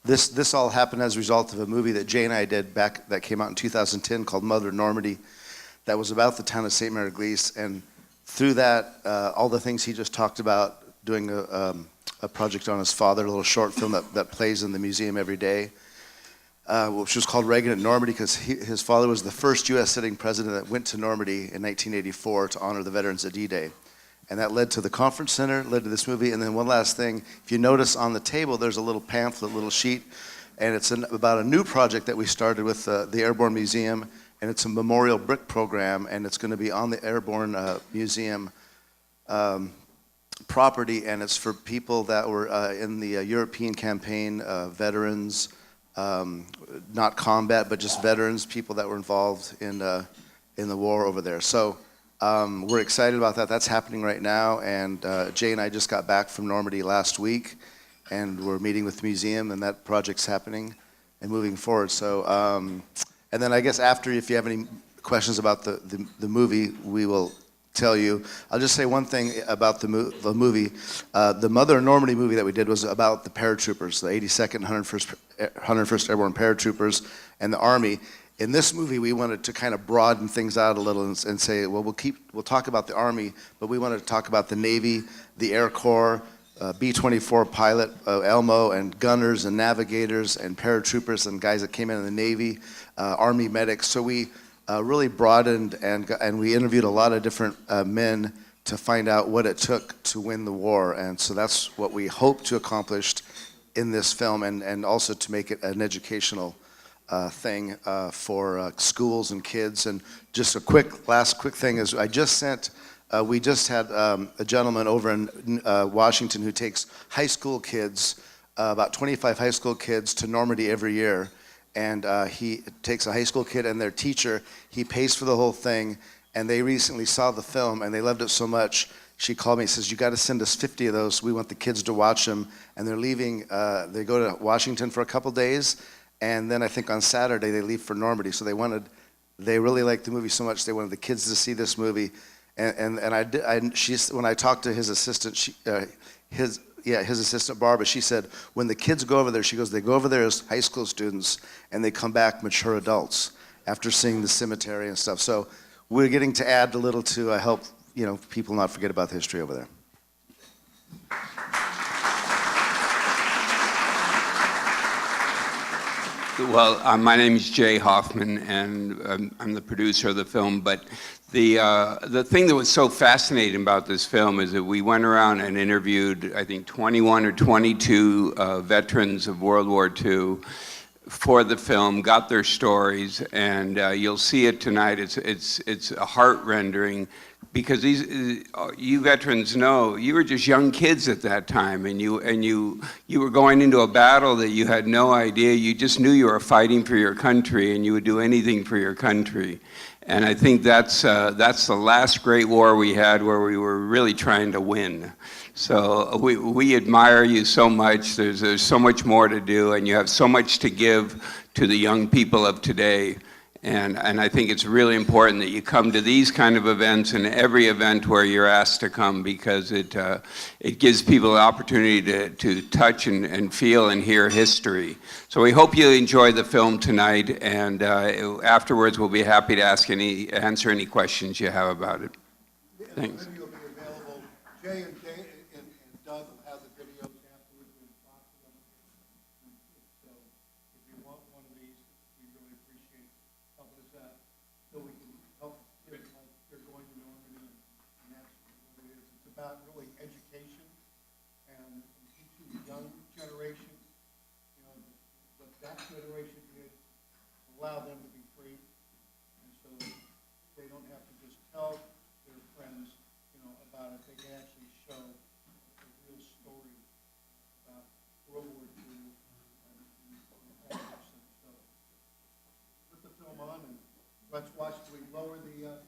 this all happened as a result of a movie that Jay and I did back that came out in 2010 called Mother Normandy, that was about the town of St. Mary Glise, and through that, all the things he just talked about, doing a project on his father, a little short film that plays in the museum every day, which was called Reagan at Normandy, because his father was the first U.S. sitting president that went to Normandy in 1984 to honor the veterans of D-Day. And that led to the conference center, led to this movie. And then one last thing, if you notice on the table, there's a little pamphlet, little sheet, and it's about a new project that we started with the Airborne Museum, and it's a memorial brick program, and it's going to be on the Airborne Museum property, and it's for people that were in the European campaign, veterans, not combat, but just veterans, people that were involved in the war over there. So we're excited about that. That's happening right now, and Jay and I just got back from Normandy last week, and we're meeting with the museum, and that project's happening and moving forward. So, and then I guess after, if you have any questions about the movie, we will tell you. I'll just say one thing about the movie. The Mother Normandy movie that we did was about the paratroopers, the 82nd and 101st Airborne paratroopers and the Army. In this movie, we wanted to kind of broaden things out a little and say, well, we'll talk about the Army, but we wanted to talk about the Navy, the Air Corps, B-24 pilot, Elmo, and gunners and navigators and paratroopers and guys that came in the Navy, Army medics. So we really broadened and we interviewed a lot of different men to find out what it took to win the war. And so that's what we hope to accomplish in this film, and also to make it an educational thing for schools and kids. And just a last quick thing is, we just had a gentleman over in Washington who takes high school kids, about 25 high school kids, to Normandy every year. And he takes a high school kid and their teacher, he pays for the whole thing, and they recently saw the film and they loved it so much, she called me and says, you got to send us 50 of those. We want the kids to watch them. And they're leaving, they go to Washington for a couple days, and then I think on Saturday they leave for Normandy. So they really liked the movie so much, they wanted the kids to see this movie. And when I talked to his assistant, his assistant Barbara, she said, when the kids go over there, she goes, they go over there as high school students and they come back mature adults after seeing the cemetery and stuff. So we're getting to add a little to help people not forget about the history over there. Well, my name is Jay Hoffman, and I'm the producer of the film. But the thing that was so fascinating about this film is that we went around and interviewed, I think, 21 or 22 veterans of World War II for the film, got their stories, and you'll see it tonight. It's a heart-rendering, because you veterans know you were just young kids at that time, and you were going into a battle that you had no idea. You just knew you were fighting for your country, and you would do anything for your country. And I think that's the last great war we had, where we were really trying to win. So we admire you so much. There's so much more to do, and you have so much to give to the young people of today. And I think it's really important that you come to these kind of events, and every event where you're asked to come, because it gives people the opportunity to touch and feel and hear history. So we hope you enjoy the film tonight, and afterwards we'll be happy to answer any questions you have about it. Thanks. The video will be available. Jay and Doug will have the videos afterwards. We'll talk to them. So if you want one of these, we really appreciate helping us out, so we can help kids like they're going to Normandy, and that's what it is. It's about really education and teaching the young generation, what that generation did, allow them to be free, and so they don't have to just tell their friends, about it. They can actually show a real story about World War II and all this. So put the film on and let's watch. Do we lower the